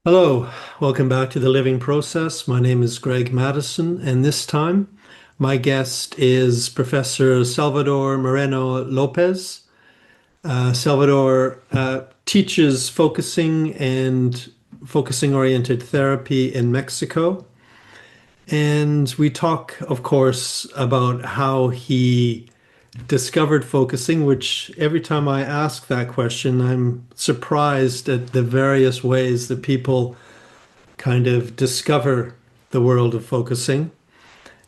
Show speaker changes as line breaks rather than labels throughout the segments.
Hello, welcome back to the Living Process. My name is Greg Madison, and this time my guest is Professor Salvador Moreno López. Salvador teaches focusing and focusing-oriented therapy in Mexico. And we talk, of course, about how he discovered focusing, which every time I ask that question, I'm surprised at the various ways that people kind of discover the world of focusing.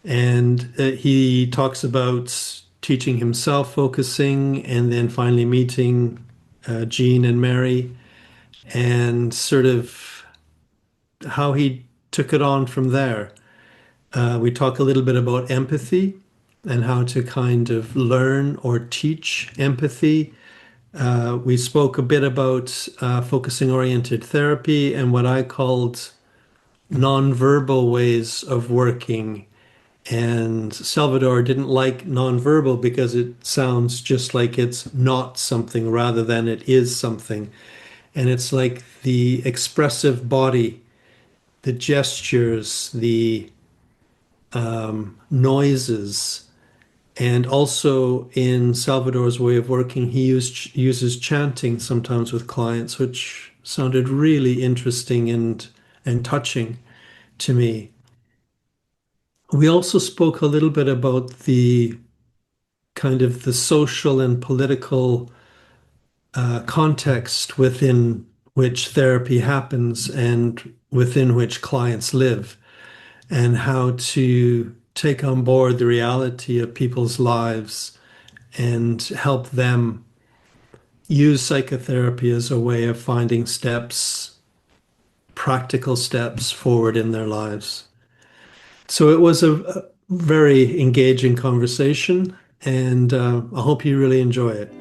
And he talks about teaching himself focusing and then finally meeting Jean and Mary and sort of how he took it on from there. We talk a little bit about empathy and how to kind of learn or teach empathy. We spoke a bit about focusing oriented therapy and what I called nonverbal ways of working. And Salvador didn't like nonverbal because it sounds just like it's not something rather than it is something. And it's like the expressive body, the gestures, the noises. And also in Salvador's way of working, he uses chanting sometimes with clients, which sounded really interesting and touching to me. We also spoke a little bit about the kind of the social and political context within which therapy happens and within which clients live, and how to take on board the reality of people's lives and help them use psychotherapy as a way of finding steps, practical steps forward in their lives. So it was a very engaging conversation, and I hope you really enjoy it.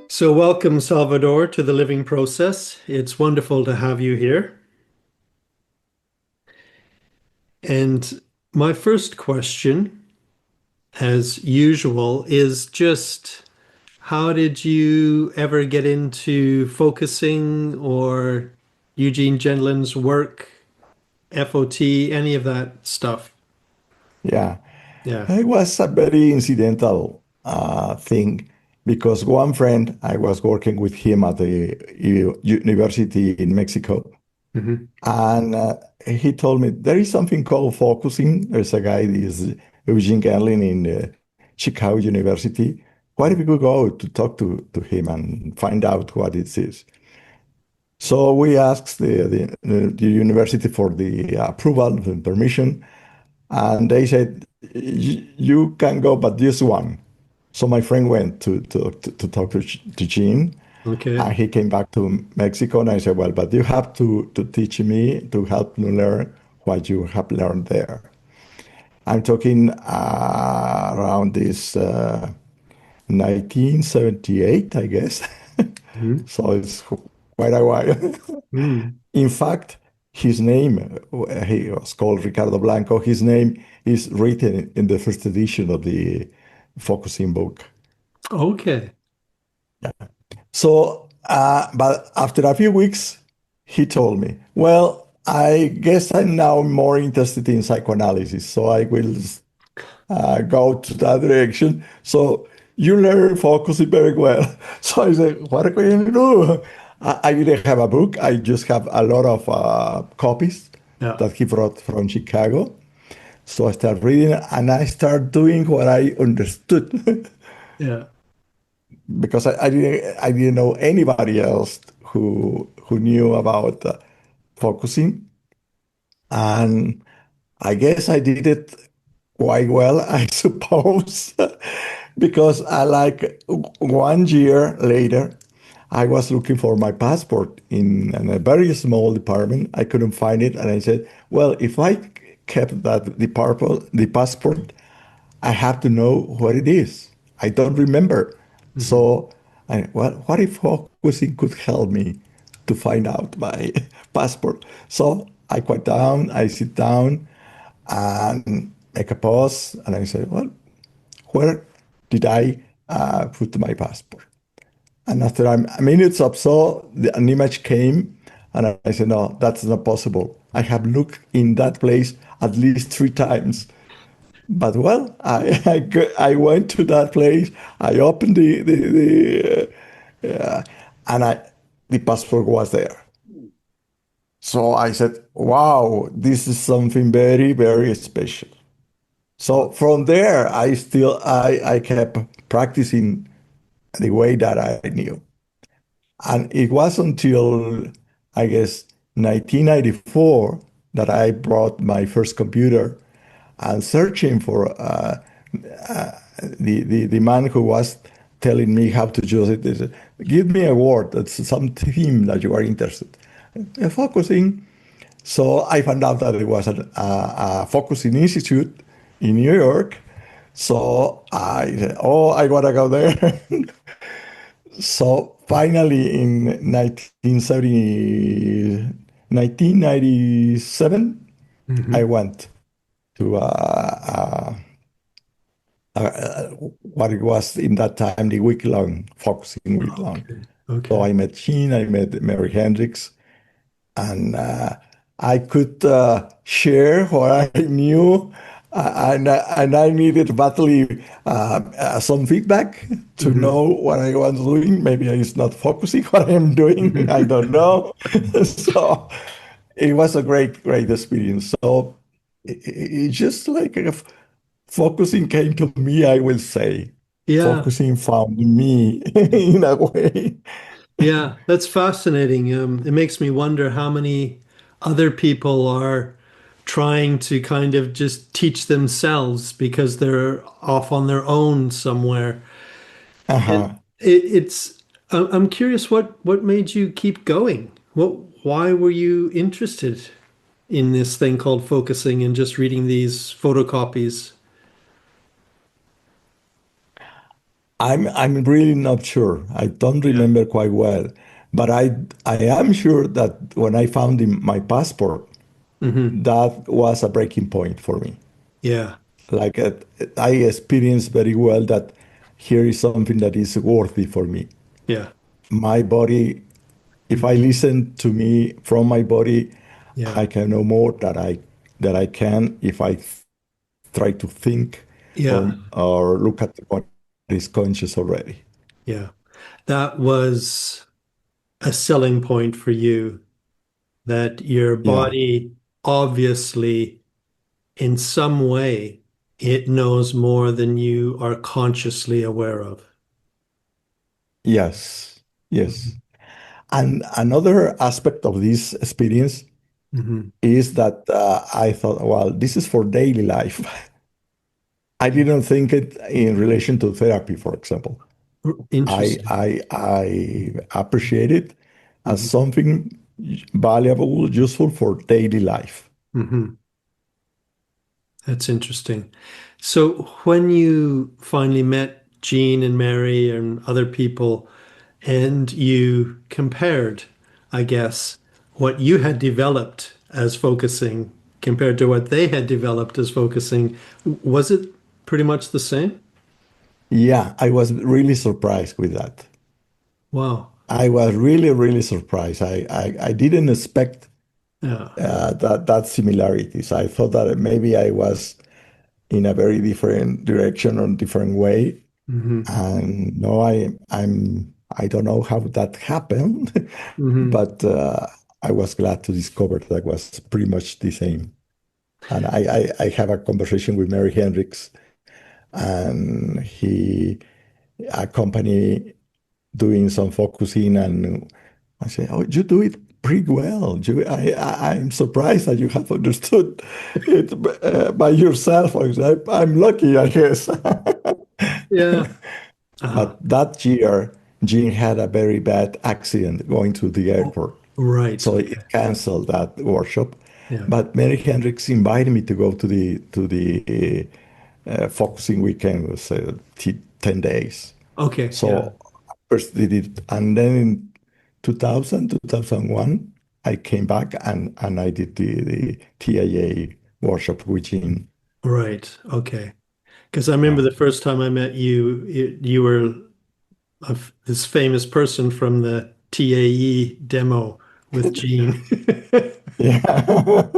So welcome, Salvador, to the Living Process. It's wonderful to have you here. And my first question, as usual, is just how did you ever get into focusing or Eugene Gendlin's work, FOT, any of that stuff?
Yeah,
Yeah.
it was a very incidental thing because one friend, I was working with him at the university in Mexico,
Hmm.
and he told me there is something called focusing. There's a guy, this Eugene Gendlin in Chicago University. Why don't we go to talk to him and find out what it is? So we asked the university for the approval and permission. And they said, You can go, but this one. So my friend went to talk to Gene,
Okay.
and he came back to Mexico. And I said, Well, but you have to teach me to help me learn what you have learned there. I'm talking around this 1978, I guess.
Mhm.
So it's quite a while.
Mm.
In fact, his name, he was called Ricardo Blanco. His name is written in the first edition of the Focusing book.
Okay.
So, but after a few weeks, he told me, well, I guess I'm now more interested in psychoanalysis, so I will go to that direction. So you learn focusing very well. So I said, what are we going to do? I didn't have a book. I just have a lot of copies
Yeah.
that he brought from Chicago. So I started reading and I started doing what I understood
Yeah.
because I didn't know anybody else who knew about focusing. And I guess I did it quite well, I suppose, because I like 1 year later, I was looking for my passport in a very small department. I couldn't find it, and I said, "Well, if I kept the passport, I have to know what it is. I don't remember."
Mhm.
So, well, what if focusing could help me to find out my passport? So I quiet down, I sit down and make a pause, and I say, well, where did I put my passport? And after minutes or so, an image came, and I said, no, that's not possible. I have looked in that place at least 3 times. But well, I went to that place. I opened and the passport was there. So I said, "Wow, this is something very, very special." So from there, I kept practicing the way that I knew, and it was until I guess 1994 that I brought my first computer and searching for the man who was telling me how to use it. He said, give me a word, that's some theme that you are interested in. Focusing. So I found out that it was a focusing institute in New York. So I said, oh, I gotta go there. So finally in 1997, I
Hmm.
went to what it was in that time, the week-long, focusing week-long.
Okay.
So
Okay.
I met Gene, I met Mary Hendricks, and I could share what I knew, and I needed badly some feedback to
Hmm.
know what I was doing. Maybe I was not focusing what I am doing. I don't know. So it was a great, great experience. So it's just like if focusing came to me, I will say.
Yeah.
Focusing found me in a way.
Yeah. That's fascinating. It makes me wonder how many other people are trying to kind of just teach themselves because they're off on their own somewhere. And
Uh-huh.
I'm curious what made you keep going? Why were you interested in this thing called focusing and just reading these photocopies?
I'm really not sure. I don't
Yeah.
remember quite well, but I am sure that when I found my passport,
Hmm.
that was a breaking point for me.
Yeah.
Like I experienced very well that here is something that is worthy for me.
Yeah.
My body, if I listen to me from my body,
Yeah.
I can know more that I can if I try to think
Yeah.
or look at what is conscious already.
Yeah. That was a selling point for you that your
Yeah.
body obviously in some way it knows more than you are consciously aware of.
Yes. Yes.
Mhm.
And another aspect of this experience
Mhm.
is that I thought, well, this is for daily life. I
Yeah.
didn't think it in relation to therapy, for example. I
Interesting.
I I appreciate it as
Mhm.
something valuable, useful for daily life.
Mhm. That's interesting. So when you finally met Jean and Mary and other people, and you compared, I guess, what you had developed as focusing compared to what they had developed as focusing, was it pretty much the same?
Yeah, I was really surprised with that.
Wow.
I was really, really surprised. I didn't expect
Yeah.
that similarities. I thought that maybe I was in a very different direction or different way.
Hmm.
And no, I don't know how that happened,
Hmm.
but I was glad to discover that was pretty much the same. And I have a conversation with Mary Hendricks, and he accompanied doing some focusing, and I say, "Oh, you do it pretty well. I'm surprised that you have understood it by yourself." I'm lucky, I guess.
Yeah. Uh-huh.
But that year, Jean had a very bad accident going to the
Oh,
airport.
right.
So
Okay.
it canceled that workshop.
Yeah.
But Mary Hendricks invited me to go to the focusing weekend. It was 10 days.
Okay. Yeah.
So I first did it. And then in 2000, 2001, I came back and I did the TIA workshop with Gene.
Right. Okay. Because I remember
Yeah.
the first time I met you, you were this famous person from the TAE demo with Gene.
Yeah.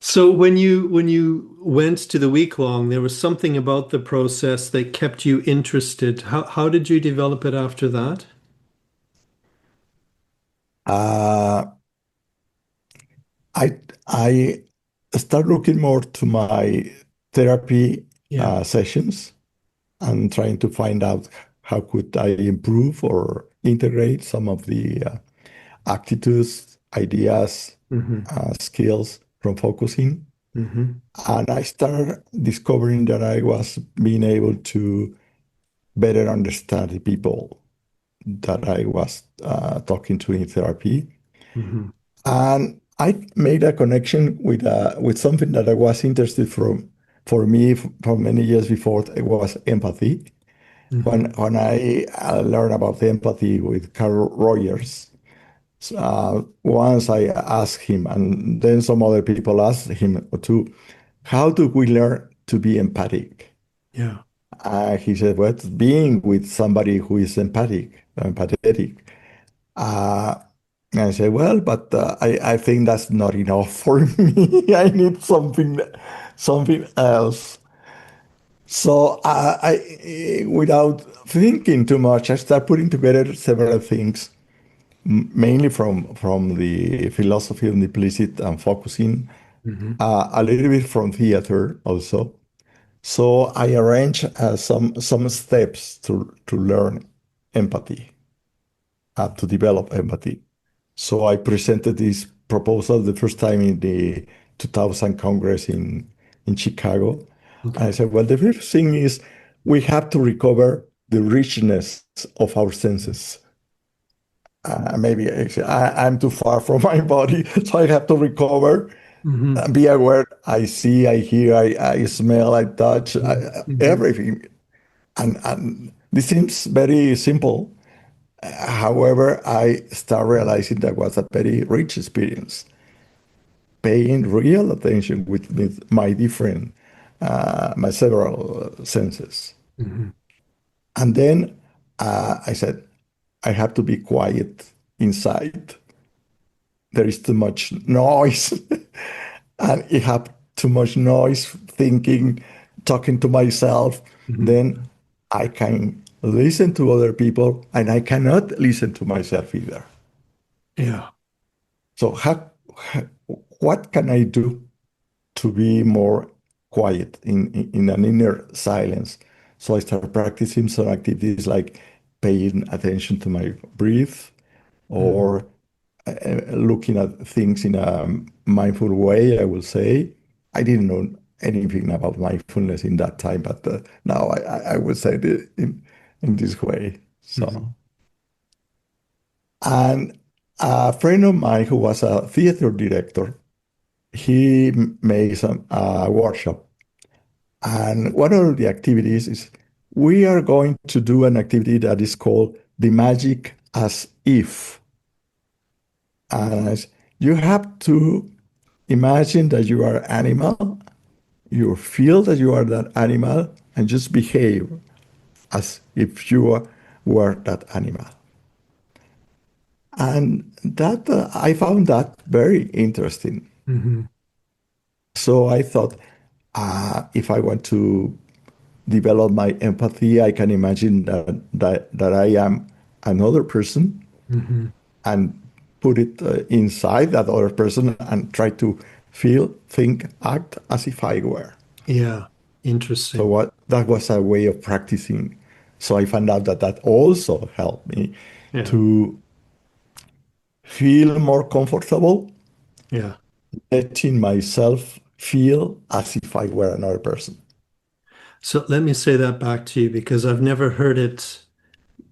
So when you went to the week long, there was something about the process that kept you interested. How did you develop it after that?
Uh, I start looking more to my therapy
Yeah.
sessions and trying to find out how could I improve or integrate some of the attitudes, ideas,
Hmm.
skills from focusing.
Hmm.
And I started discovering that I was being able to better understand the people that I was talking to in therapy.
Hmm.
And I made a connection with something that I was interested from for me for many years before. It was empathy.
Hmm.
When I learned about empathy with Carl Rogers, once I asked him, and then some other people asked him too, how do we learn to be empathic?
Yeah.
He said, well, it's being with somebody who is empathetic. Uh, and I said, well, but I think that's not enough for me. I need something else. So without thinking too much, I started putting together several things, mainly from the philosophy of implicit and focusing,
Hmm.
a little bit from theater also. So I arranged some steps to learn empathy, to develop empathy. So I presented this proposal the first time in the 2000 Congress in Chicago. And I
Okay.
said, well, the first thing is we have to recover the richness of our senses. Maybe actually, I'm too far from my body, so I have to recover
Hmm.
and be aware. I see, I hear, I smell, I touch,
Hmm.
everything. And this seems very simple. However, I start realizing that was a very rich experience, paying real attention with my different, my several senses.
Hmm.
And then I said, I have to be quiet inside. There is too much noise. And if I have too much noise, thinking, talking to myself,
Hmm.
then I can listen to other people and I cannot listen to myself either.
Yeah.
So what can I do to be more quiet in an inner silence? So I started practicing some activities like paying attention to my breath
Hmm.
or looking at things in a mindful way, I will say. I didn't know anything about mindfulness in that time, but now I would say it in this way. So,
Hmm.
and a friend of mine who was a theater director, he made some workshop. And one of the activities is we are going to do an activity that is called the magic as if. And you have to imagine that you are an animal, you feel that you are that animal, and just behave as if were that animal. And that I found that very interesting.
Hmm.
So I thought, if I want to develop my empathy, I can imagine that I am another person
Hmm.
and put it inside that other person and try to feel, think, act as if I were.
Yeah.
So
Interesting.
what that was a way of practicing. So I found out that that also helped me
Yeah.
to feel more comfortable,
Yeah.
letting myself feel as if I were another person.
So let me say that back to you because I've never heard it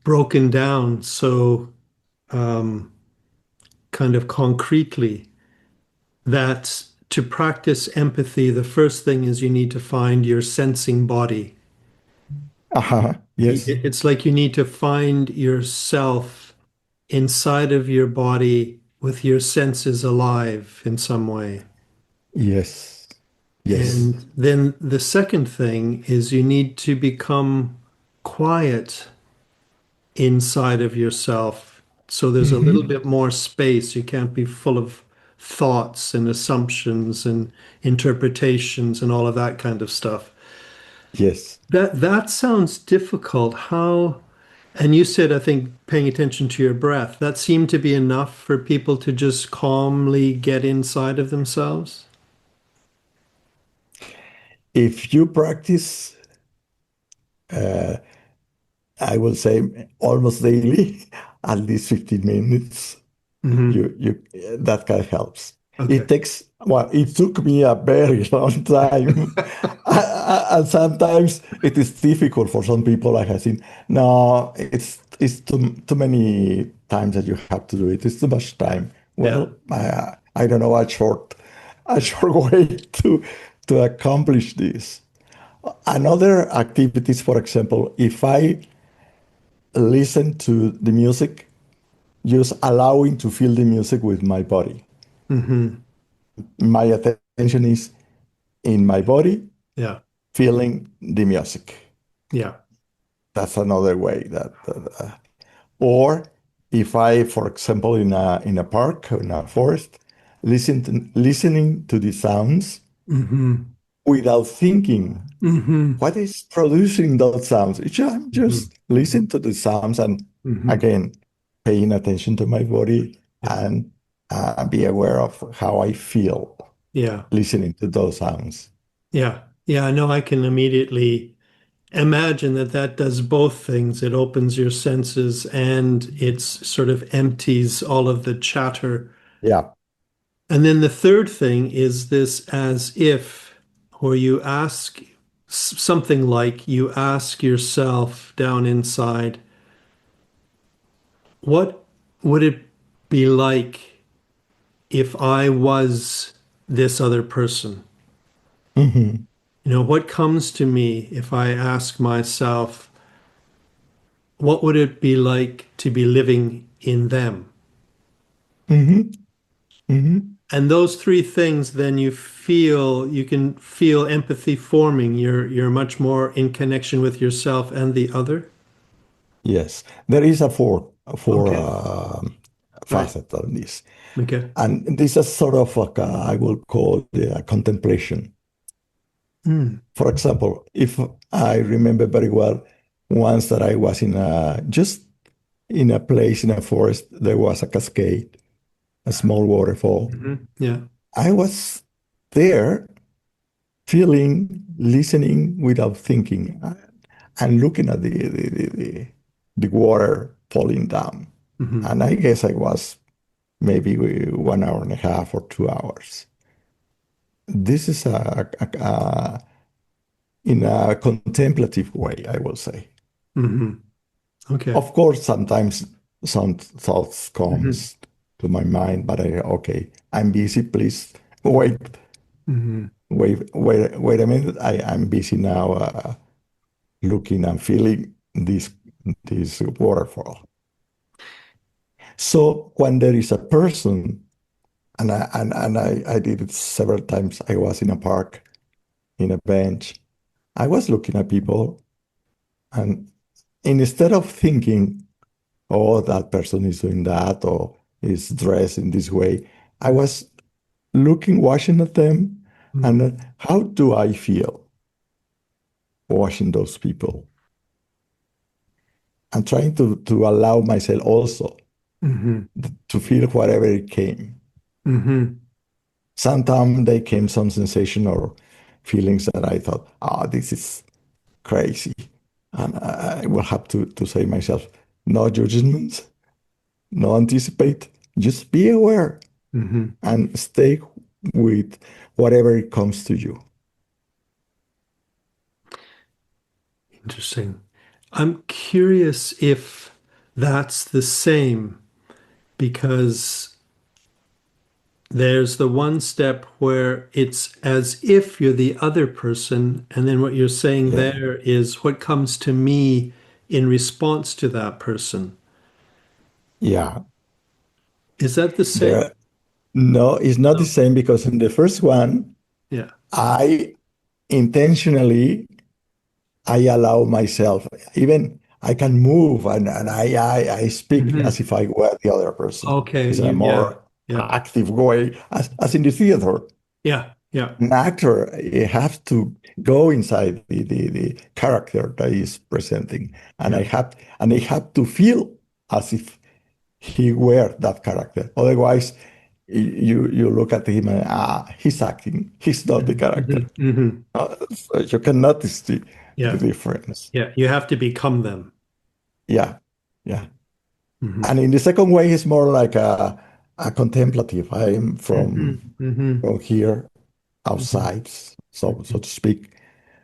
broken down so um, kind of concretely that to practice empathy, the first thing is you need to find your sensing body.
Yes.
It's like you need to find yourself inside of your body with your senses alive in some way.
Yes. Yes.
And then the second thing is you need to become quiet inside of yourself. So there's a little
Hmm.
bit more space. You can't be full of thoughts and assumptions and interpretations and all of that kind of stuff.
Yes.
That sounds difficult. How, and you said, I think, paying attention to your breath, that seemed to be enough for people to just calmly get inside of themselves?
If you practice, I will say almost daily, at least 15 minutes,
Hmm.
you that kind of helps.
Okay.
It takes, well, it took me a very long time. And sometimes it is difficult for some people. I have seen, no, it's too many times that you have to do it. It's too much time.
Yeah.
Well, I don't know a short way to accomplish this. Another activities, for example, if I listen to the music, just allowing to feel the music with my body.
Hmm.
My attention is in my body,
Yeah.
feeling the music.
Yeah.
That's another way or if I, for example, in a park or in a forest, listening to the sounds
Hmm.
without thinking
Hmm.
what is producing those sounds.
Hmm.
Just listen to the sounds and
Hmm.
again, paying attention to my body
Yeah.
and be aware of how I feel
Yeah.
listening to those sounds.
Yeah. Yeah. I know I can immediately imagine that that does both things. It opens your senses and it's sort of empties all of the chatter.
Yeah.
And then the third thing is this as if, where you ask something like you ask yourself down inside, what would it be like if I was this other person?
Hmm.
You know, what comes to me if I ask myself, what would it be like to be living in them?
Hmm. Hmm.
And those three things, then you can feel empathy forming. You're much more in connection with yourself and the other.
Yes. There is a four
Okay. Right.
facet of this.
Okay.
And this is sort of like I will call it a contemplation.
Mm.
For example, if I remember very well, once that I was just in a place in a forest, there was a cascade, a small waterfall.
Hmm. Yeah.
I was there feeling, listening without thinking, and looking at the water falling down.
Hmm.
And I guess I was maybe 1 hour and a half or 2 hours. This is in a contemplative way, I will say.
Hmm. Okay.
Of course, sometimes some thoughts
Hmm.
comes to my mind, but okay, I'm busy. Please wait,
Hmm.
wait a minute. I'm busy now, looking and feeling this waterfall. So when there is a person, and I did it several times. I was in a park, in a bench. I was looking at people, and instead of thinking, oh, that person is doing that or is dressed in this way. I was looking, watching at them, and
Hmm.
how do I feel watching those people? And trying to allow myself also
Hmm.
to feel whatever it came.
Hmm.
Sometimes they came some sensation or feelings that I thought, this is crazy. And I will have to say myself, no judgments, no anticipate, just be aware
Hmm.
and stay with whatever it comes to you.
Interesting. I'm curious if that's the same because there's the one step where it's as if you're the other person, and then what you're saying
Yeah.
there is what comes to me in response to that person.
Yeah.
Is that the same?
There, no, it's not the
No.
same because in the first one,
Yeah.
I intentionally I allow myself, even I can move and I speak as
Hmm.
if I were the other person.
Okay.
It's in a
Yeah.
more
Yeah.
active way, as in the theater.
Yeah. Yeah.
An actor has to go inside the character that he's presenting, and
Yeah.
I have to feel as if he were that character. Otherwise, you look at him and he's acting. He's not the character.
Hmm. Hmm.
So you can notice the
Yeah.
difference.
Yeah. You have to become them.
Yeah, yeah.
Hmm.
And in the second way, it's more like a contemplative. I am
Hmm. Hmm.
from here
Hmm.
outside, so to speak.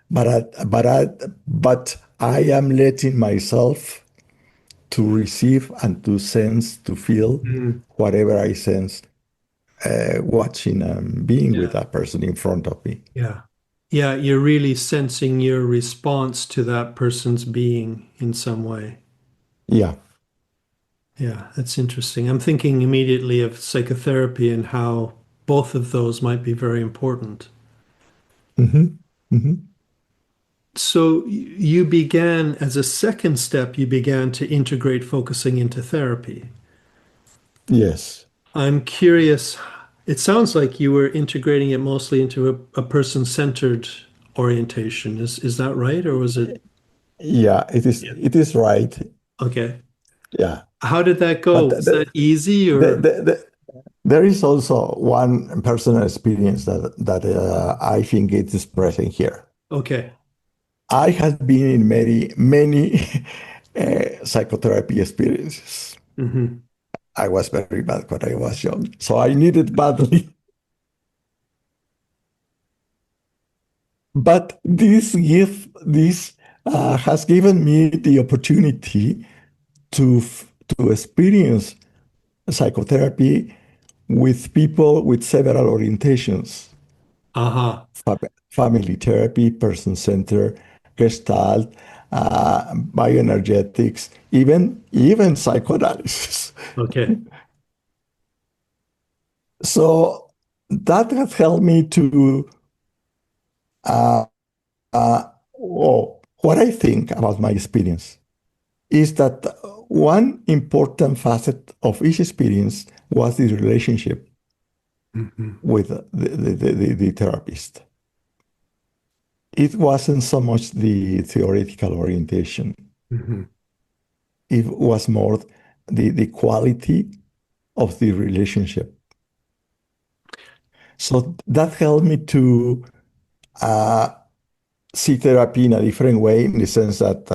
But I am letting myself to receive and to sense, to feel
Hmm.
whatever I sense, watching and being with
Yeah.
that person in front of me.
Yeah. Yeah. You're really sensing your response to that person's being in some way.
Yeah.
Yeah, that's interesting. I'm thinking immediately of psychotherapy and how both of those might be very important.
Hmm. Hmm.
So you began, as a second step, you began to integrate focusing into therapy.
Yes.
I'm curious, it sounds like you were integrating it mostly into a person-centered orientation. Is that right? Or was it?
Yeah, it is.
Yeah.
It is right.
Okay.
Yeah.
How did that
But
go? Was that easy or?
there is also one personal experience that I think it is present here.
Okay.
I had been in many psychotherapy experiences.
Hmm.
I was very bad when I was young, so I needed badly. But this has given me the opportunity to experience psychotherapy with people with several orientations:
Aha.
family therapy, person-centered, Gestalt, bioenergetics, even psychoanalysis.
Okay.
So that has helped me to uh, what I think about my experience is that one important facet of each experience was the relationship
Hmm.
with the therapist. It wasn't so much the theoretical orientation.
Hmm.
It was more the quality of the relationship. So that helped me to uh, see therapy in a different way, in the sense that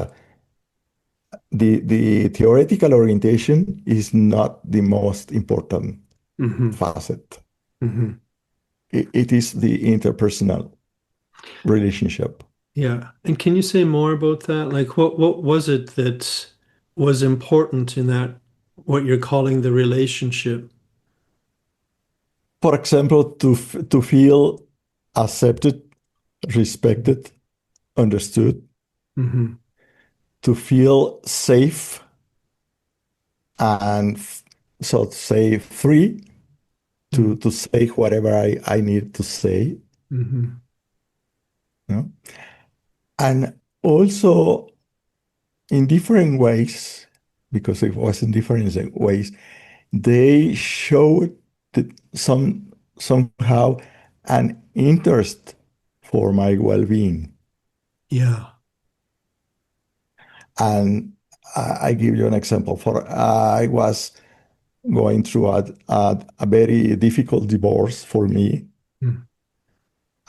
the theoretical orientation is not the most important
Hmm.
facet.
Hmm.
It is the interpersonal relationship.
Yeah. And can you say more about that? Like what was it that was important in that what you're calling the relationship?
For example, to feel accepted, respected, understood,
Hmm.
to feel safe and so to say free to say whatever I need to say,
Hmm.
you know? And also in different ways, because it was in different ways, they showed that somehow an interest for my well-being.
Yeah.
And I give you an example. I was going through a very difficult divorce for me.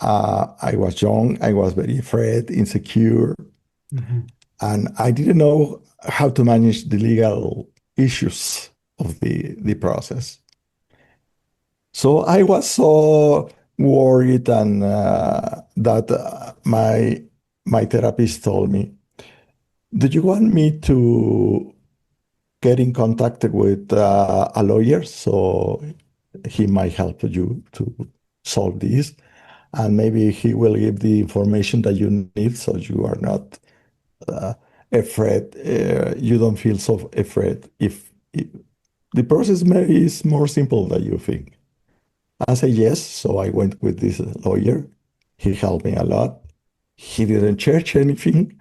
I was young, I was very afraid, insecure,
Mm-hmm.
and I didn't know how to manage the legal issues of the process. So I was so worried, and that my therapist told me, "Do you want me to get in contact with a lawyer so he might help you to solve this, and maybe he will give the information that you need so you are not afraid. You don't feel so afraid if the process is more simple than you think. I said yes, so I went with this lawyer. He helped me a lot. He didn't charge anything,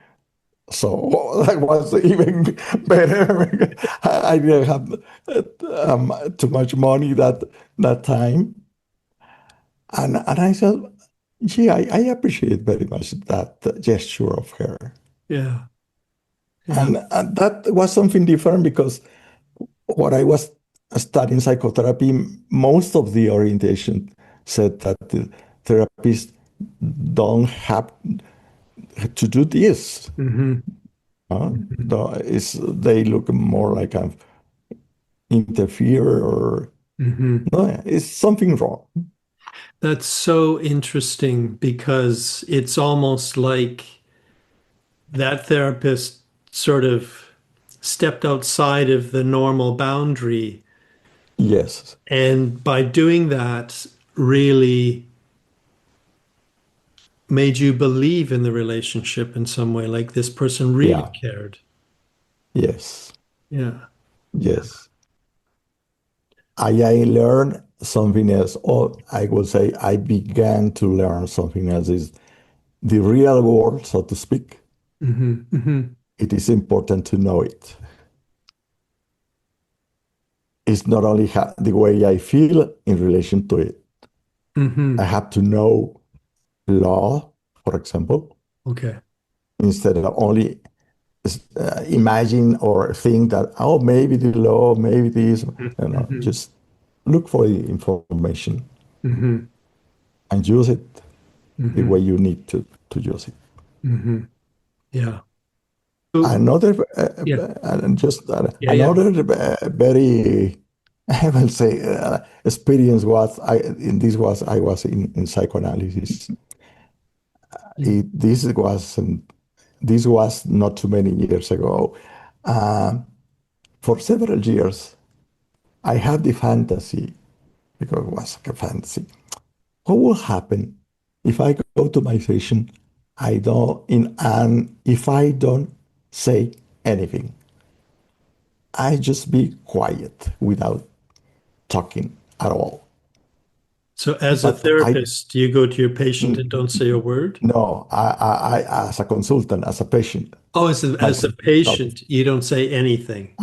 so that was even better. I didn't have too much money that time, and I said, yeah, I appreciate very much that gesture of her,
Yeah. Yeah.
and that was something different because what I was studying psychotherapy, most of the orientation said that the therapists don't have to do this.
Hmm.
They look more like an interfere or
Hmm.
no, it's something wrong.
That's so interesting because it's almost like that therapist sort of stepped outside of the normal boundary.
Yes,
And by doing that, really made you believe in the relationship in some way, like this person really
yeah,
cared.
yes,
Yeah.
yes. I learned something else, or I will say I began to learn something else is the real world, so to speak.
Hmm. Hmm.
It is important to know it. It's not only the way I feel in relation to it. I
Hmm.
have to know law, for example,
Okay.
instead of only imagine or think that, oh, maybe the law, maybe this,
Hmm.
just look for the information
Hmm.
and use it the
Hmm.
way you need to use it.
Hmm. Yeah. So,
Another,
yeah.
and just
Yeah. Yeah.
another very, I will say, experience was I was in psychoanalysis.
Mm.
This was not too many years ago. Um, for several years, I had the fantasy, because it was like a fantasy. What will happen if I go to my session, and if I don't say anything, I just be quiet without talking at all.
So, as a
But I
therapist, you go to your patient and don't say a word?
no, as a consultant, as a patient,
Oh, as a
myself,
patient, you don't say anything.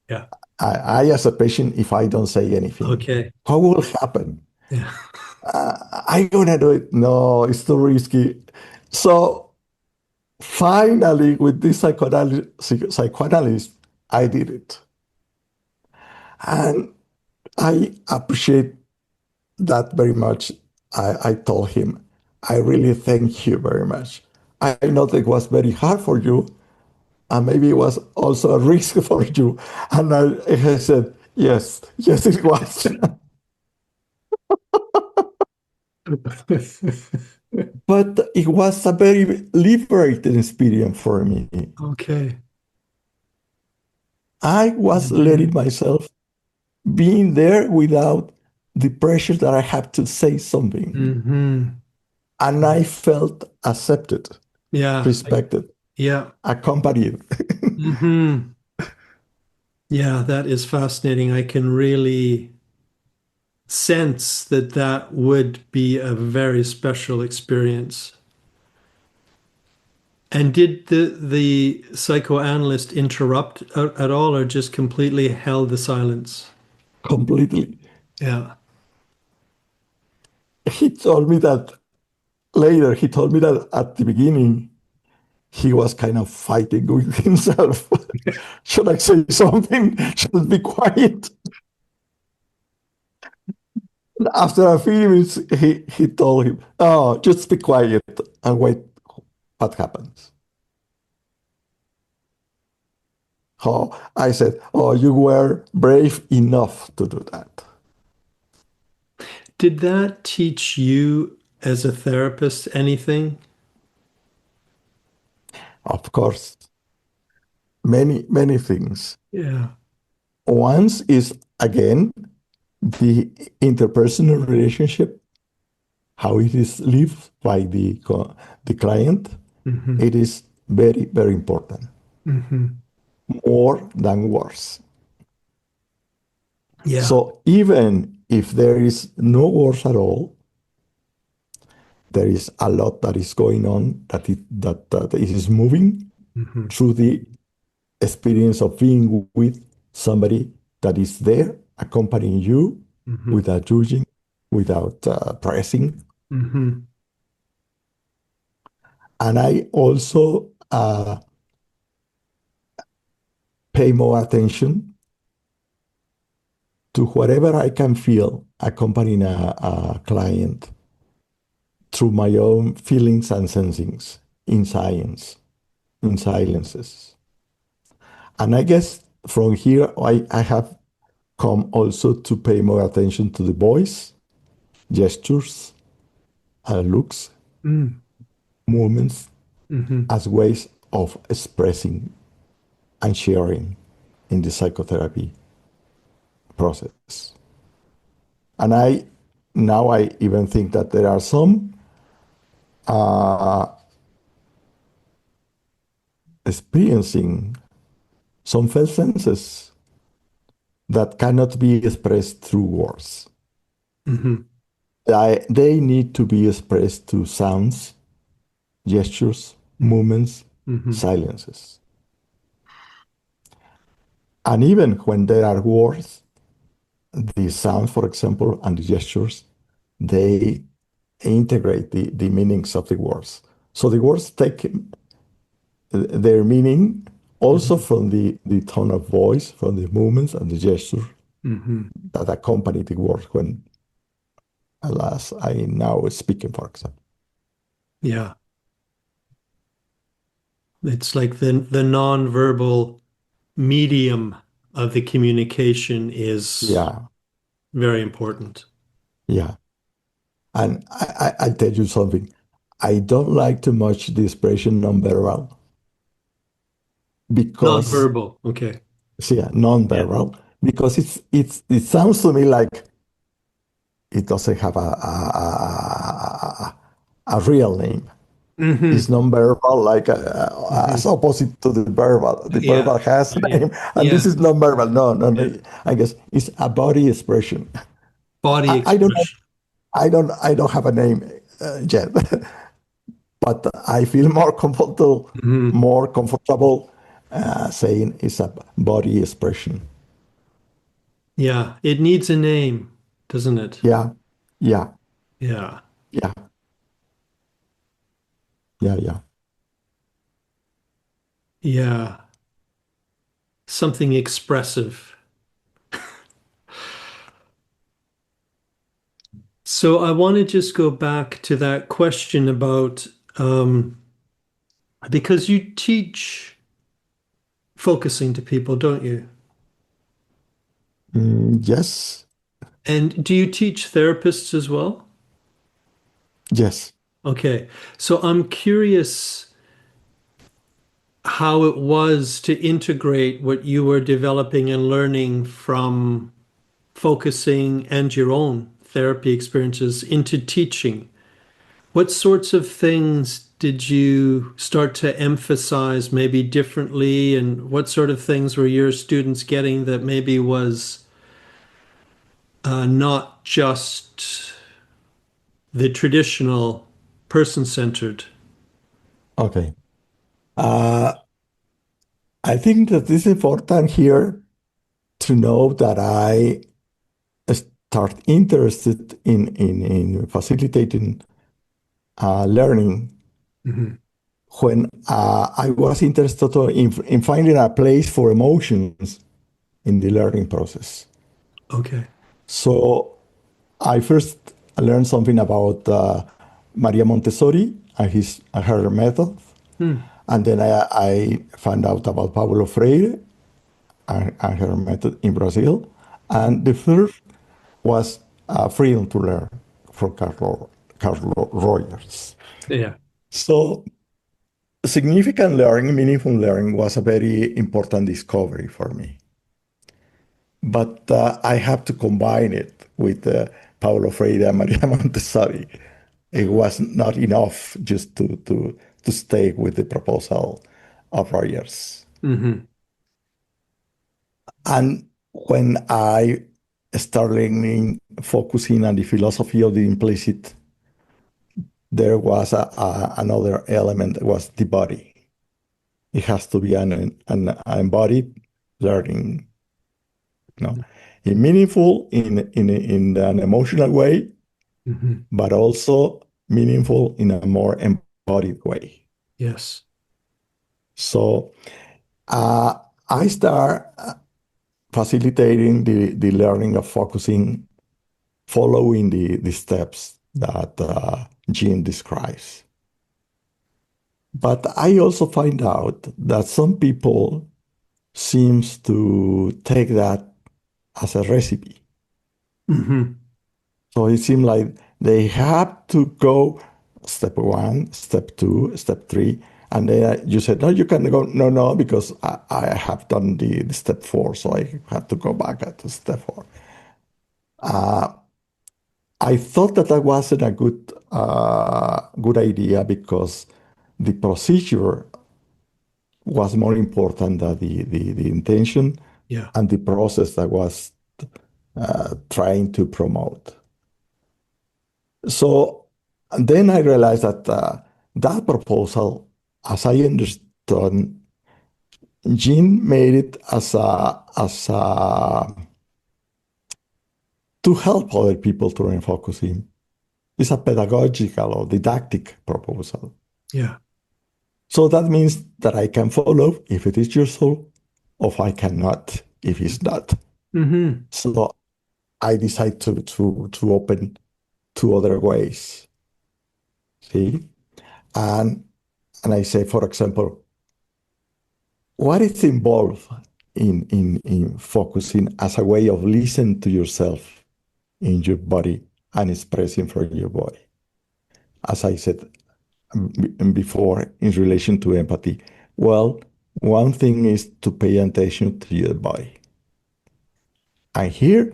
Yeah.
as a patient, if I don't say anything,
Okay.
what will happen?
Yeah.
I gonna do it? No, it's too risky. So finally, with this psychoanalyst, I did it, and I appreciate that very much. I told him, I really thank you very much. I know that it was very hard for you, and maybe it was also a risk for you. And I said, yes, yes, it was. But it was a very liberating experience for me.
Okay.
I was letting
Hmm.
myself being there without the pressure that I have to say something.
Hmm.
And I felt accepted,
Yeah.
respected,
Yeah.
accompanied.
Hmm. Yeah, that is fascinating. I can really sense that that would be a very special experience. And did the psychoanalyst interrupt at all, or just completely held the silence?
Completely.
Yeah.
He told me that later, he told me that at the beginning, he was kind of fighting with himself. Should I say something? Should I be quiet? After a few minutes, he told him, oh, just be quiet and wait what happens. Oh, I said, oh, you were brave enough to do that.
Did that teach you as a therapist anything?
Of course, many, many things.
Yeah.
Once is, again, the interpersonal relationship, how it is lived by the client.
Hmm.
It is very, very important,
Hmm.
more than words.
Yeah.
So even if there is no words at all, there is a lot that is going on that is moving
Hmm.
through the experience of being with somebody that is there accompanying you
Hmm.
without judging, without pressing.
Hmm.
And I also pay more attention to whatever I can feel accompanying a client through my own feelings and sensings in science, in silences. And I guess from here, I have come also to pay more attention to the voice, gestures, looks,
Mm.
movements
Hmm.
as ways of expressing and sharing in the psychotherapy process. And I even think that there are some uh, experiencing some felt senses that cannot be expressed through words.
Hmm.
They need to be expressed through sounds, gestures, movements,
Hmm.
silences. And even when there are words, the sounds, for example, and the gestures, they integrate the meanings of the words. So the words take their meaning also
Hmm.
from the tone of voice, from the movements and the gesture
Hmm.
that accompany the word when, alas, I now speaking, for example.
Yeah. It's like the non-verbal medium of the communication is
Yeah,
very important.
yeah. And I tell you something. I don't like too much the expression nonverbal because,
Non-verbal. Okay.
see, yeah,
Yeah.
nonverbal, because it sounds to me like it doesn't have a real name. It's
Hmm.
nonverbal, like as
Hmm.
opposite to the verbal. The
Yeah.
verbal has a
Yeah.
name, and this
Yeah.
is nonverbal. No, no,
Yeah.
no. I guess it's a body expression.
Body
I don't know.
expression.
I don't have a name yet, but I feel
Hmm.
more comfortable saying it's a body expression.
Yeah. It needs a name, doesn't it?
Yeah, yeah,
Yeah.
yeah, yeah, yeah.
Yeah. Something expressive. So I want to just go back to that question about because you teach focusing to people, don't you?
Yes,
And do you teach therapists as well?
yes.
Okay. So I'm curious how it was to integrate what you were developing and learning from focusing and your own therapy experiences into teaching. What sorts of things did you start to emphasize maybe differently, and what sort of things were your students getting that maybe was not just the traditional person-centered?
Okay. Uh, I think that it's important here to know that I start interested in facilitating learning
Hmm.
when I was interested in finding a place for emotions in the learning process.
Okay.
So I first learned something about Maria Montessori and her method,
Hmm.
and then I found out about Paulo Freire and her method in Brazil. And the third was Freedom to Learn from Carlo Rogers.
Yeah.
So significant learning, meaningful learning was a very important discovery for me. But I have to combine it with Paulo Freire and Maria Montessori. It was not enough just to stay with the proposal of Rogers.
Hmm.
And when I started learning, focusing on the philosophy of the implicit, there was another element that was the body. It has to be an embodied learning, you know, in meaningful in an emotional way, but also meaningful in a more embodied way.
Yes.
So I start facilitating the learning of focusing, following the steps that Jean describes. But I also find out that some people seems to take that as a recipe. So it seems like they have to go step one, step two, step three, and then you said, no, you can go, no, because I have done the step four, so I have to go back to step four. I thought that wasn't a good idea because the procedure was more important than the intention
Yeah.
and the process that was trying to promote. So then I realized that that proposal, as I understood, Jean made it as a to help other people to learn focusing. It's a pedagogical or didactic proposal.
Yeah.
So that means that I can follow if it is useful, or I cannot if it's not. So I decide to open to other ways. See? And I say, for example, what is involved in focusing as a way of listening to yourself in your body and expressing from your body? As I said before, in relation to empathy, well, one thing is to pay attention to your body. And here,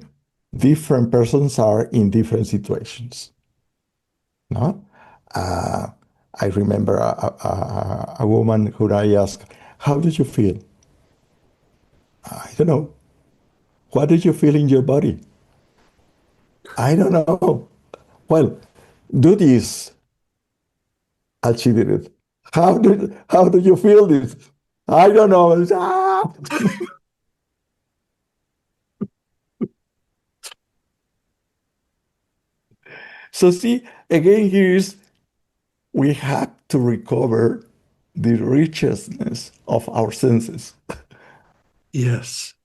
different persons are in different situations. No? I remember a woman who I asked, how did you feel? I don't know. What did you feel in your body? I don't know. Well, do this. And she did it. How do you feel this? I don't know. Ah! So see, again, here's we have to recover the richness of our senses.
Yes.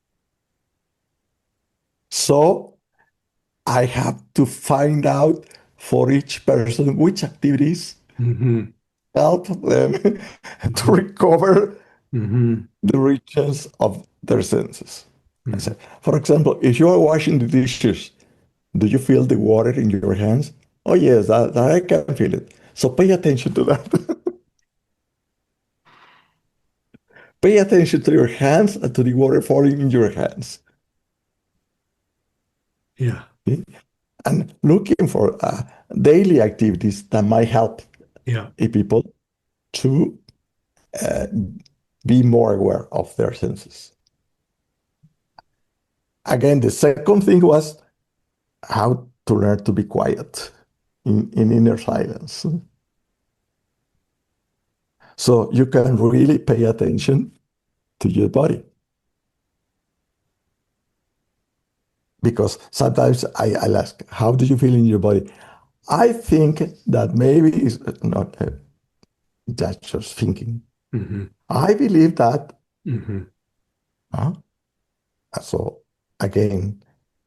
So I have to find out for each person which activities help them to recover the richness of their senses. I said, for example, if you are washing the dishes, do you feel the water in your hands? Oh, yes, that I can feel it. So pay attention to that. Pay attention to your hands and to the water falling in your hands.
Yeah.
Okay? And looking for daily activities that might help
Yeah.
people to be more aware of their senses. Again, the second thing was how to learn to be quiet in inner silence. So you can really pay attention to your body. Because sometimes I'll ask, how do you feel in your body? I think that maybe it's not that's just thinking. I believe that. Huh? So again,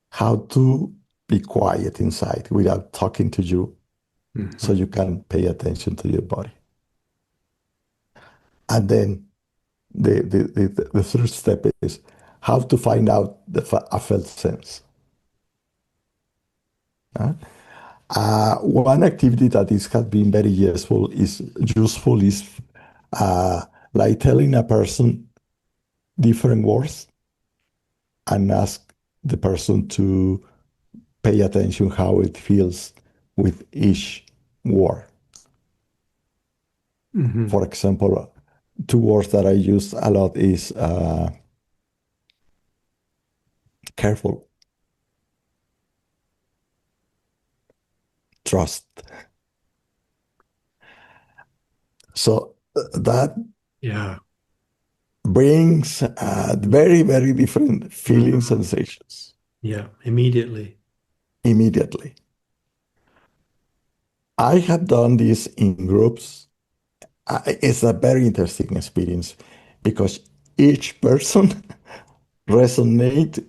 how to be quiet inside without talking to you so you can pay attention to your body. And then the third step is how to find out a felt sense. One activity that has been very useful is like telling a person different words and ask the person to pay attention how it feels with each word. For example, two words that I use a lot is careful trust. So that
Yeah.
brings very, very different feeling
Mhm.
sensations
Yeah. Immediately.
immediately. I have done this in groups. It's a very interesting experience because each person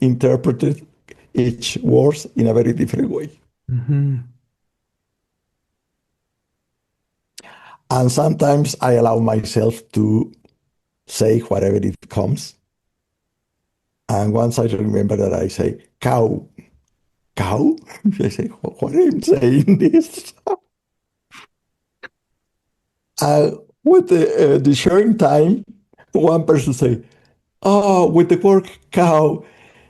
interpreted each words in a very different way.
Hmm.
And sometimes I allow myself to say whatever it comes. And once I remember that I say cow, cow, I say, what am I saying this? Uh, with the sharing time, one person say, oh, with the word cow,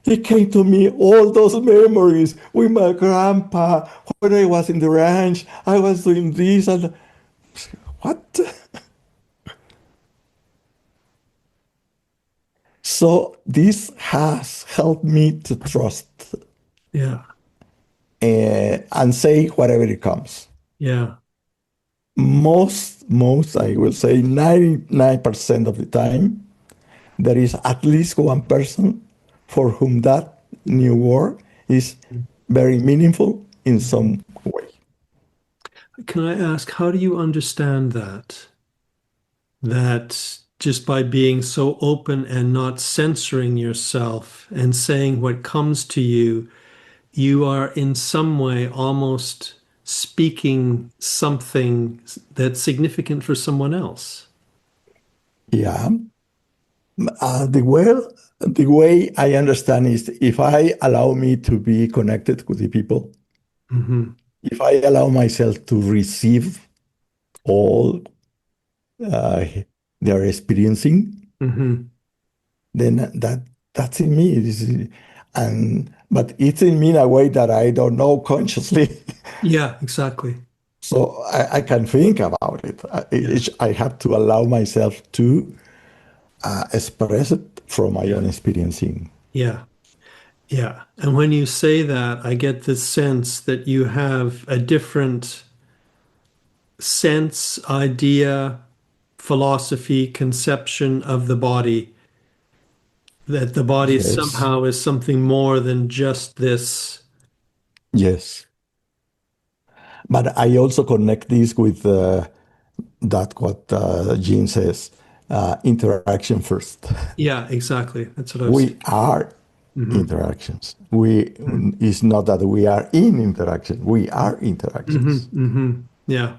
it came to me all those memories with my grandpa when I was in the ranch. I was doing this and what? So this has helped me to trust
Yeah.
and say whatever it comes.
Yeah.
Most, I will say 99% of the time, there is at least one person for whom that new word is very meaningful in
Mhm.
some way.
Can I ask, how do you understand that? That just by being so open and not censoring yourself and saying what comes to you, you are in some way almost speaking something that's significant for someone else.
Yeah. The way I understand is if I allow me to be connected with the people,
Hmm.
if I allow myself to receive all uh, they're experiencing,
Hmm.
then that's in me. But it's in me in a way that I don't know consciously.
Yeah, exactly.
So I can think about it.
Yeah,
I have to allow myself to express it from my
yeah,
own experiencing.
yeah, yeah. And when you say that, I get the sense that you have a different sense, idea, philosophy, conception of the body, that the body
Yes,
somehow is something more than just this.
yes. But I also connect this with that what Jean says, interaction first.
Yeah, exactly. That's what I was
We
thinking.
are
Hmm.
interactions. It's not that we are in interaction. We are
Hmm.
interactions.
Hmm. Yeah.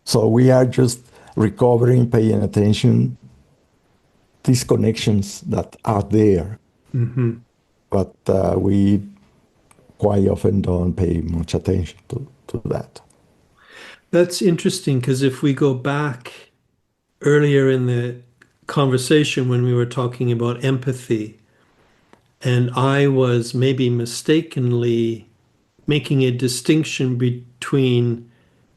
So we are just recovering, paying attention, these connections that are there,
Hmm.
but we quite often don't pay much attention to that.
That's interesting because if we go back earlier in the conversation when we were talking about empathy, and I was maybe mistakenly making a distinction between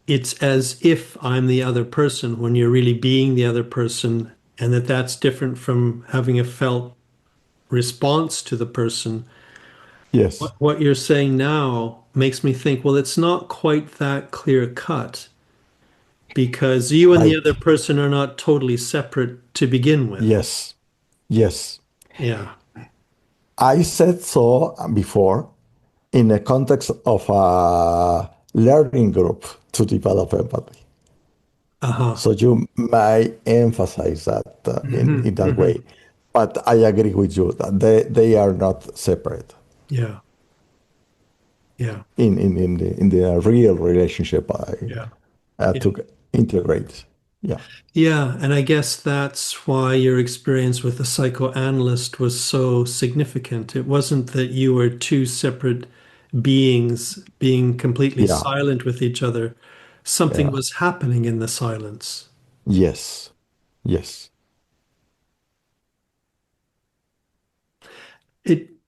it's as if I'm the other person when you're really being the other person, and that that's different from having a felt response to the person.
Yes,
What you're saying now makes me think, well, it's not quite that clear cut because you and the other
right.
person are not totally separate to begin with.
Yes, yes.
Yeah.
I said so before in the context of a learning group to develop empathy.
Uh-huh.
So you might emphasize that
Hmm.
in that
Hmm.
way. But I agree with you that they are not separate
Yeah. Yeah.
in the real relationship I
Yeah. Yeah.
to integrate. Yeah,
Yeah. And I guess that's why your experience with the psychoanalyst was so significant. It wasn't that you were two separate beings being completely
yeah,
silent with each other. Something
yeah.
was happening in the silence.
Yes, yes.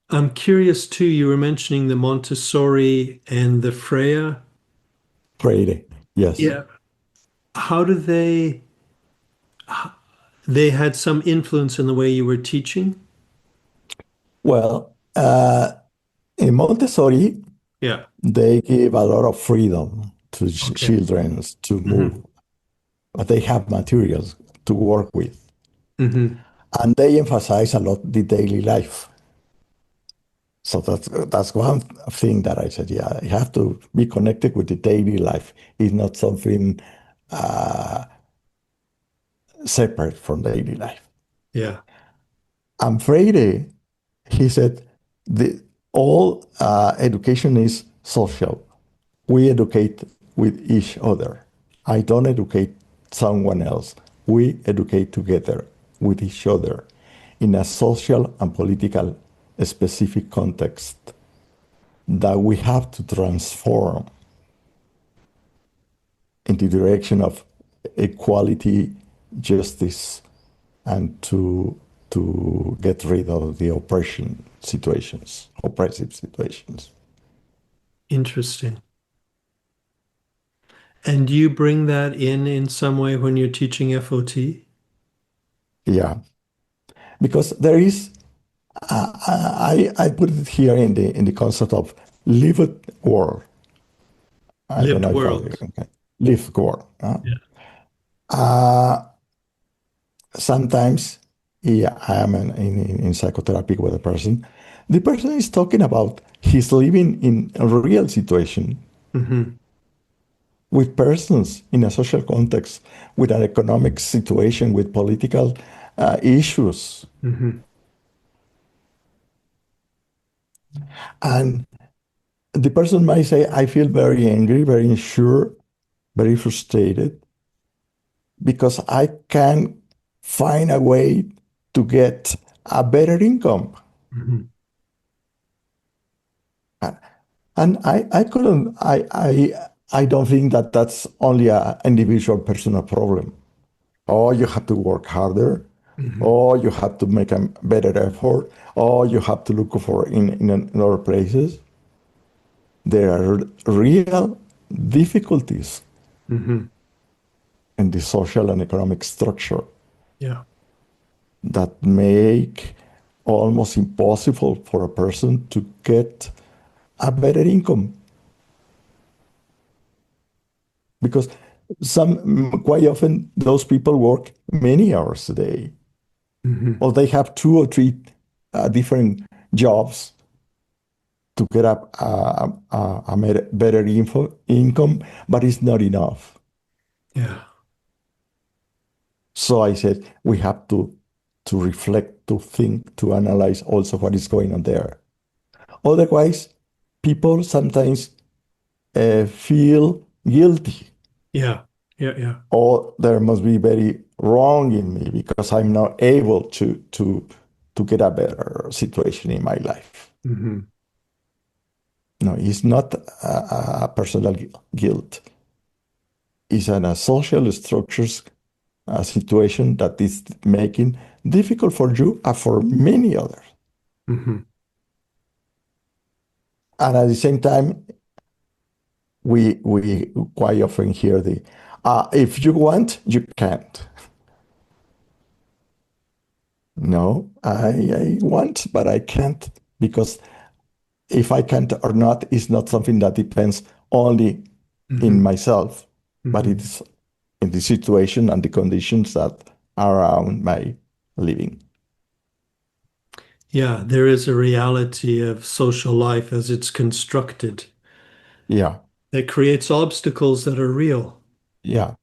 I'm curious too, you were mentioning the Montessori and the Freya.
Freire. Yes.
Yeah. How do they had some influence in the way you were teaching?
Well, in Montessori,
Yeah.
They give a lot of freedom to
Okay.
children to
Hmm.
move, but they have materials to work with.
Hmm.
And they emphasize a lot the daily life. So that's one thing that I said, yeah, you have to be connected with the daily life. It's not something separate from daily life.
Yeah.
And Freire, he said, the all education is social. We educate with each other. I don't educate someone else. We educate together with each other in a social and political specific context that we have to transform in the direction of equality, justice, and to get rid of the oppressive situations.
Interesting. And do you bring that in some way when you're teaching FOT?
Yeah, because there is I put it here in the concept of lived world. I don't
Lived
know if I
world.
okay. Lived world.
Yeah.
Sometimes, yeah, I am in psychotherapy with a person. The person is talking about he's living in a real situation
Hmm.
with persons in a social context, with an economic situation, with political issues.
Hmm.
And the person might say, I feel very angry, very unsure, very frustrated because I can find a way to get a better income.
Hmm.
And I couldn't, I don't think that that's only an individual personal problem. Or you have to work harder,
Hmm.
or you have to make a better effort, or you have to look for in other places. There are real difficulties
Hmm.
in the social and economic structure
Yeah.
that make almost impossible for a person to get a better income because quite often those people work many hours a day
Hmm.
or they have two or three different jobs to get up a better income, but it's not enough.
Yeah.
So I said we have to reflect, to think, to analyze also what is going on there. Otherwise, people sometimes feel guilty
Yeah. Yeah. Yeah.
or there must be very wrong in me because I'm not able to get a better situation in my life.
Hmm.
No, it's not a personal guilt. It's a social structures situation that is making difficult for you and for many others.
Hmm.
And at the same time, we quite often hear the if you want, you can't. No, I want, but I can't because if I can't or not is not something that depends only in
Hmm.
myself, but
Hmm.
it's in the situation and the conditions that are around my living.
Yeah. There is a reality of social life as it's constructed
Yeah,
that creates obstacles that are real.
yeah.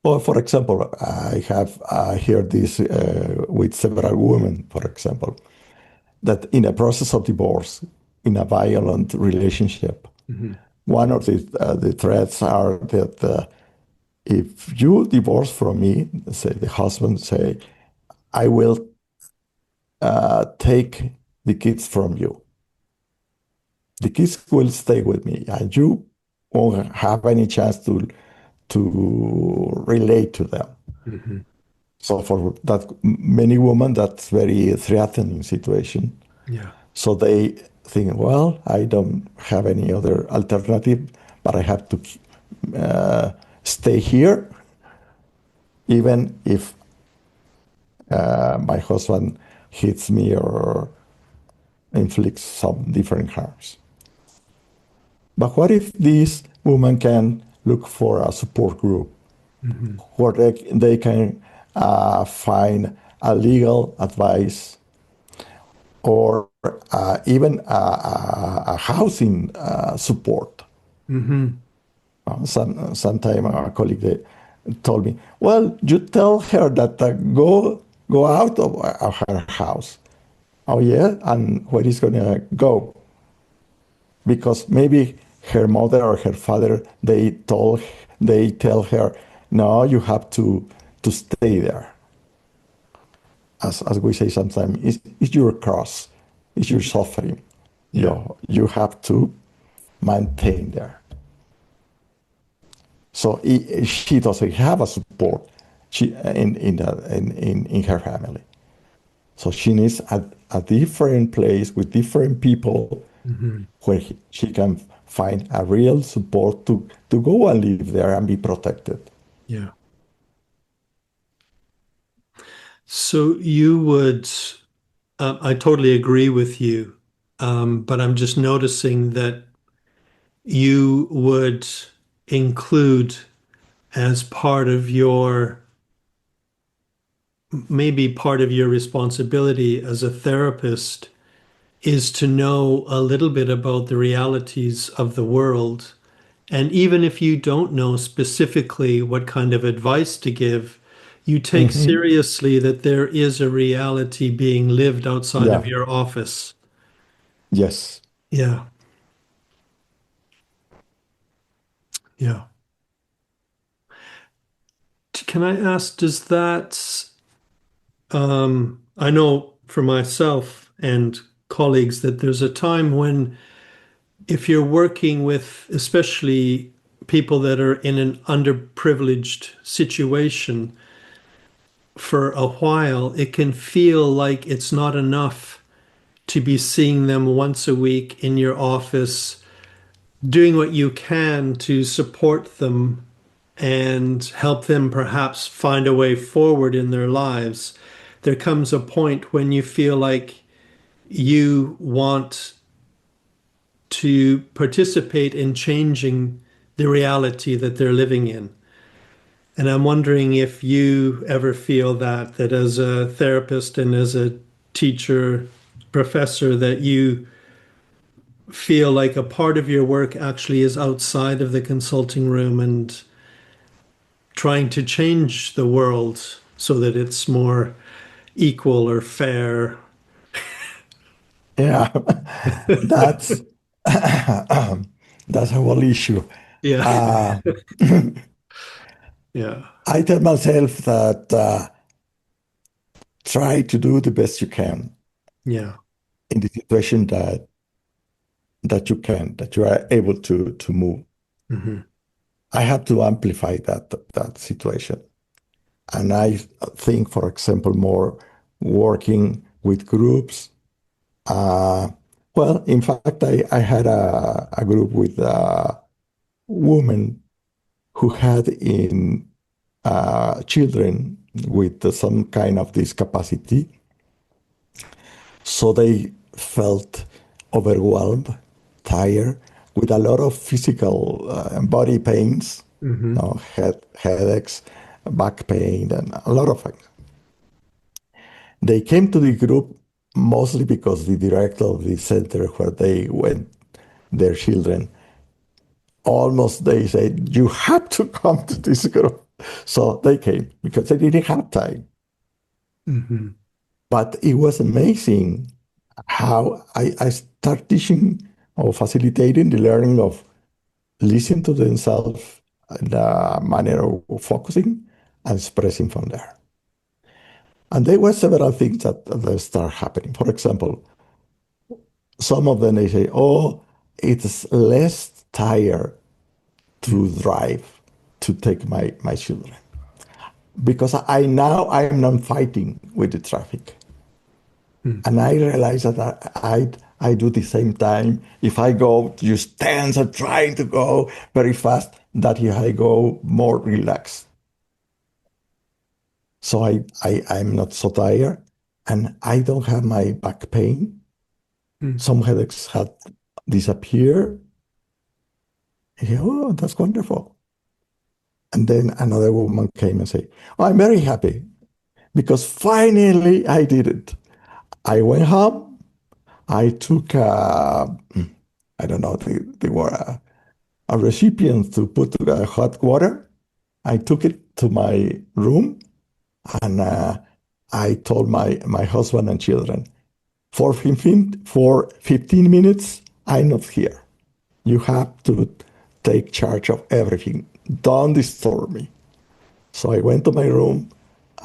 Or for example, I have heard this with several women, for example, that in a process of divorce, in a violent relationship,
Hmm.
one of the threats are that if you divorce from me, say the husband say, I will take the kids from you. The kids will stay with me, and you won't have any chance to relate to them.
Hmm.
So for that many women, that's very threatening situation.
Yeah.
So they think, well, I don't have any other alternative, but I have to stay here, even if my husband hits me or inflicts some different harms. But what if this woman can look for a support group
Mhm.
where they can find a legal advice or even a housing support?
Mhm.
Sometime a colleague told me, "Well, you tell her that go out of her house." Oh yeah, and where is gonna go? Because maybe her mother or her father they tell her, "No, you have to stay there." As we say sometimes, it's your cross, it's your suffering.
Yeah.
You have to maintain there. So she doesn't have a support in her family. So she needs a different place with different people
Mhm.
where she can find a real support to go and live there and be protected.
Yeah. So you would, I totally agree with you, but I'm just noticing that you would include as part of your, maybe part of your responsibility as a therapist is to know a little bit about the realities of the world. And even if you don't know specifically what kind of advice to give, you take
Hmm.
seriously that there is a reality being lived outside of
Yeah.
your office.
Yes.
Yeah, yeah. Can I ask, does that, I know for myself and colleagues that there's a time when if you're working with especially people that are in an underprivileged situation for a while, it can feel like it's not enough to be seeing them once a week in your office, doing what you can to support them and help them perhaps find a way forward in their lives. There comes a point when you feel like you want to participate in changing the reality that they're living in. And I'm wondering if you ever feel that as a therapist and as a teacher, professor, that you feel like a part of your work actually is outside of the consulting room and trying to change the world so that it's more equal or fair.
Yeah. That's that's a whole issue.
Yeah.
Uh,
Yeah.
I tell myself that try to do the best you can
Yeah.
in the situation that you are able to move.
Hmm.
I have to amplify that situation. And I think, for example, more working with groups. Uh, well, in fact, I had a group with women who had in children with some kind of discapacity. So they felt overwhelmed, tired, with a lot of physical body pains,
Hmm.
headaches, back pain, and a lot of things. They came to the group mostly because the director of the center where they went, their children, almost they said, "You have to come to this group." So they came because they didn't have time.
Hmm.
But it was amazing how I start teaching or facilitating the learning of listening to themselves, the manner of focusing and expressing from there. And there were several things that start happening. For example, some of them they say, "Oh, it's less tired to drive to take my children because I now I am not fighting with the traffic." And I realize that I do the same time. If I go just tense and trying to go very fast, that if I go more relaxed. So I'm not so tired and I don't have my back pain.
Hmm.
Some headaches have disappeared. Yeah, oh, that's wonderful. And then another woman came and said, oh, I'm very happy because finally I did it. I went home. I took, I don't know, they were a recipient to put hot water. I took it to my room and I told my husband and children, for 15 minutes, I'm not here. You have to take charge of everything. Don't disturb me. So I went to my room.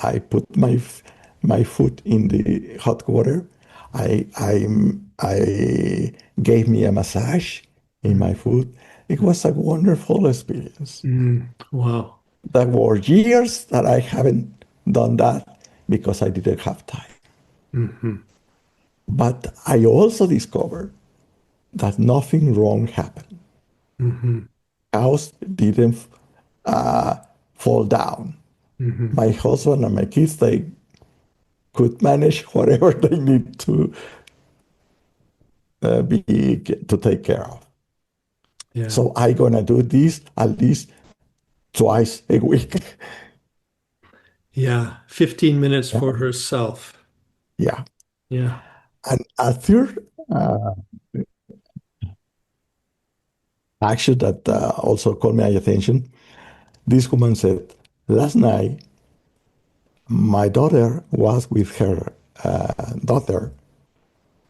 I put my foot in the hot water. I gave me a massage in my foot. It was a wonderful experience.
Wow.
There were years that I haven't done that because I didn't have time.
Hmm.
But I also discovered that nothing wrong happened.
Hmm.
House didn't uh, fall down.
Hmm.
My husband and my kids, they could manage whatever they need be to take care of.
Yeah.
So I gonna do this at least twice a week.
Yeah. 15 minutes
Yeah,
for herself.
yeah.
Yeah.
And a third action that also caught my attention. This woman said, last night my daughter was with her daughter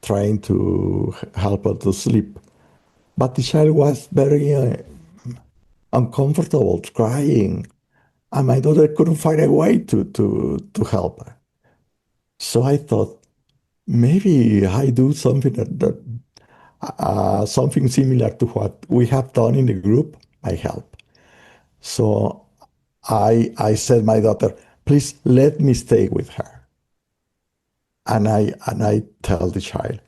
trying to help her to sleep, but the child was very uncomfortable, crying, and my daughter couldn't find a way to help her. So I thought maybe I do something something similar to what we have done in the group. I help. So I said, my daughter, please let me stay with her. And I tell the child,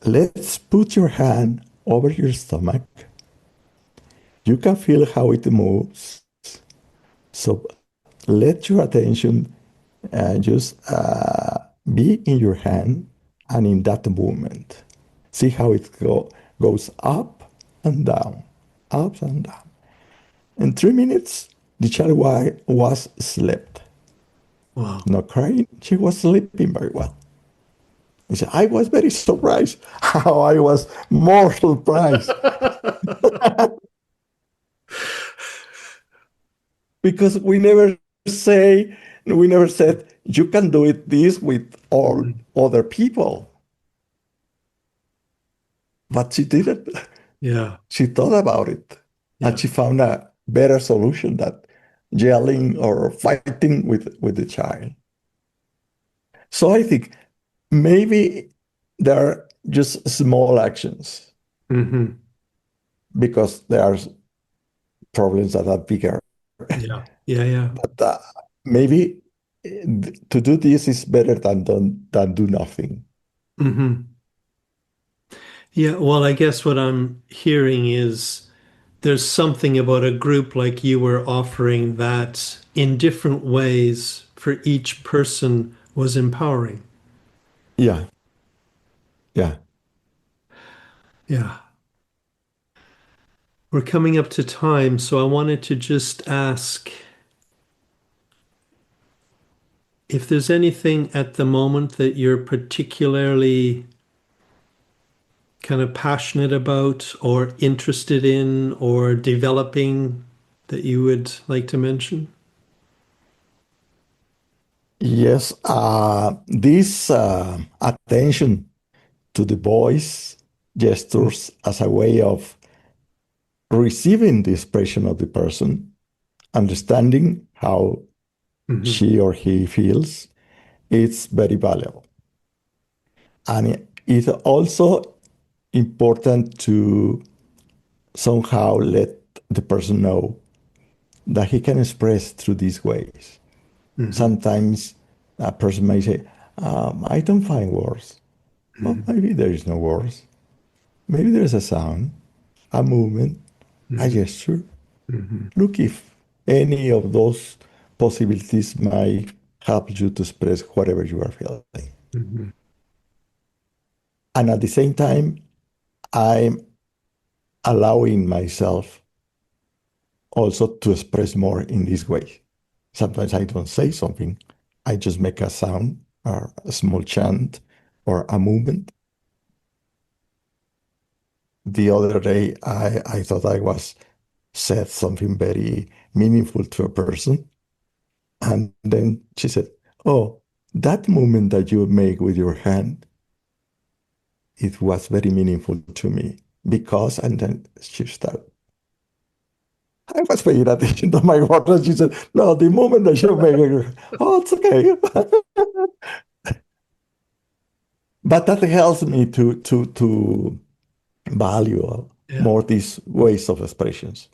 let's put your hand over your stomach. You can feel how it moves. So let your attention just be in your hand and in that movement. See how it goes up and down, up and down. In 3 minutes, the child was slept.
Wow.
Not crying, she was sleeping very well. He said, I was very surprised. How I was more surprised because we never said, you can do it this with all
Mm.
other people. But she didn't.
Yeah.
She thought about it and
Yeah.
she found a better solution than yelling or fighting with the child. So I think maybe there are just small actions
Hmm.
because there are problems that are bigger.
Yeah. Yeah. Yeah.
But maybe to do this is better than do nothing.
Hmm. Yeah. Well, I guess what I'm hearing is there's something about a group like you were offering that in different ways for each person was empowering.
Yeah, yeah.
Yeah. We're coming up to time, so I wanted to just ask if there's anything at the moment that you're particularly kind of passionate about or interested in or developing that you would like to mention?
Yes, this attention to the voice gestures as a way of receiving the expression of the person, understanding how
Hmm.
she or he feels, it's very valuable. And it's also important to somehow let the person know that he can express through these ways.
Hmm.
Sometimes a person may say, I don't find words. Well,
Hmm.
maybe there is no words. Maybe there's a sound, a movement, a
Hmm.
gesture.
Hmm.
Look if any of those possibilities might help you to express whatever you are feeling.
Hmm.
And at the same time, I'm allowing myself also to express more in this way. Sometimes I don't say something. I just make a sound or a small chant or a movement. The other day, I thought I was said something very meaningful to a person. And then she said, "Oh, that movement that you make with your hand, it was very meaningful to me because," and then she started. I was paying attention to my words, and she said, "No, the movement that you make, oh, it's okay." But that helps me to value
Yeah.
more these ways of expressions.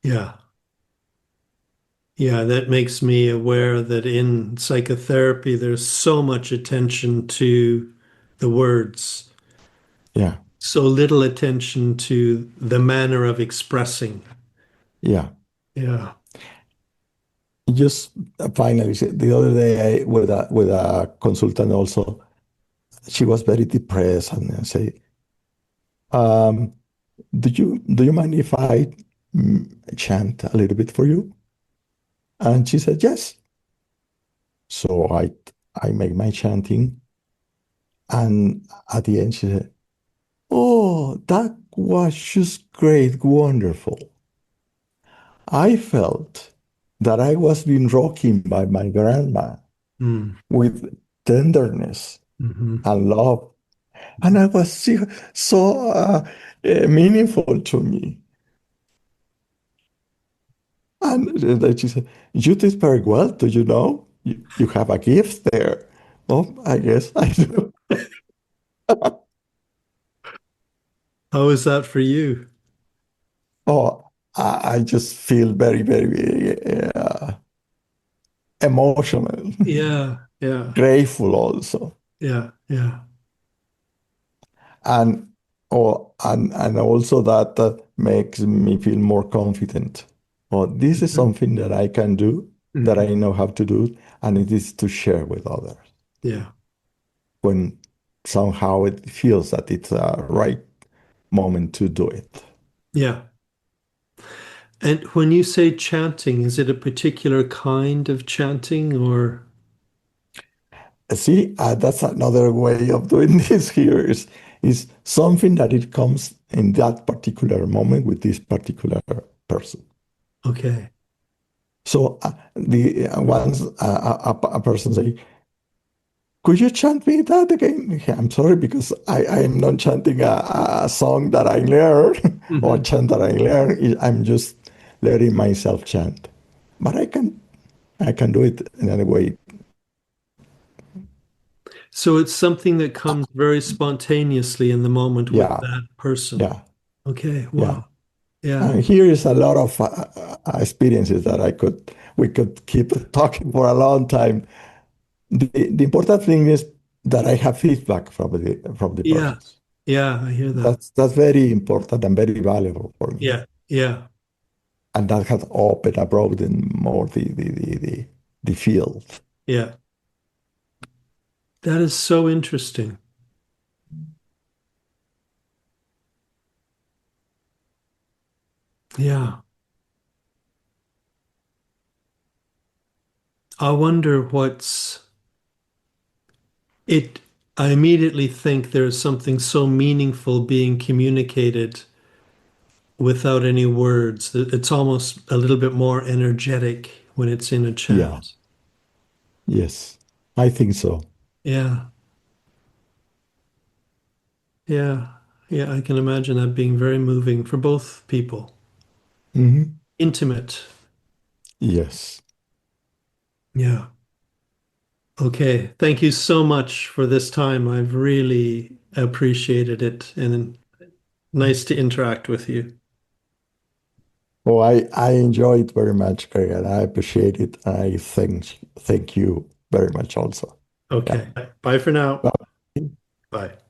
Yeah. Yeah, that makes me aware that in psychotherapy, there's so much attention to the words,
Yeah,
so little attention to the manner of expressing.
yeah.
Yeah.
Just finally, the other day with a consultant also, she was very depressed, and I say, um, "Do you mind if I chant a little bit for you?" And she said, "Yes." So I make my chanting, and at the end she said, "Oh, that was just great, wonderful. I felt that I was being rocking by my grandma
Mm.
with tenderness
Hmm.
and love, and I was so meaningful to me." And then she said, "You did very well. Do you know? You have a gift there." Oh, I guess I do.
How is that for you?
Oh, I just feel very, very emotional,
Yeah, yeah,
grateful also.
yeah, yeah.
And and also that makes me feel more confident. Oh, this is
Mhm.
something that I can do, that I
Mhm.
know how to do, and it is to share with others
Yeah,
when somehow it feels that it's a right moment to do it.
yeah. And when you say chanting, is it a particular kind of chanting or?
See, that's another way of doing this here is something that it comes in that particular moment with this particular person.
Okay.
So the once a person say, "Could you chant me that again?" Yeah, I'm sorry, because I am not chanting a song that I learned or
Hmm.
chant that I learned. I'm just letting myself chant. But I can do it in any way.
So it's something that comes very spontaneously in the moment with
Yeah,
that person.
yeah,
Okay.
yeah.
Wow. Yeah.
And here is a lot of experiences that we could keep talking for a long time. The important thing is that I have feedback from the
Yeah.
persons.
Yeah. I hear that.
That's very important and very valuable for me.
Yeah. Yeah.
And that has opened and broadened more the field.
Yeah. That is so interesting. Yeah. I wonder what's it. I immediately think there's something so meaningful being communicated without any words. It's almost a little bit more energetic when it's in a
Yeah,
chant.
yes, I think so.
Yeah. Yeah. Yeah. I can imagine that being very moving for both people.
Hmm.
Intimate.
Yes.
Yeah. Okay. Thank you so much for this time. I've really appreciated it and nice to interact with you.
Oh, I enjoy it very much, Greg, and I appreciate it. I thank you very much also. Yeah.
Okay. Bye for now.
Bye.
Bye.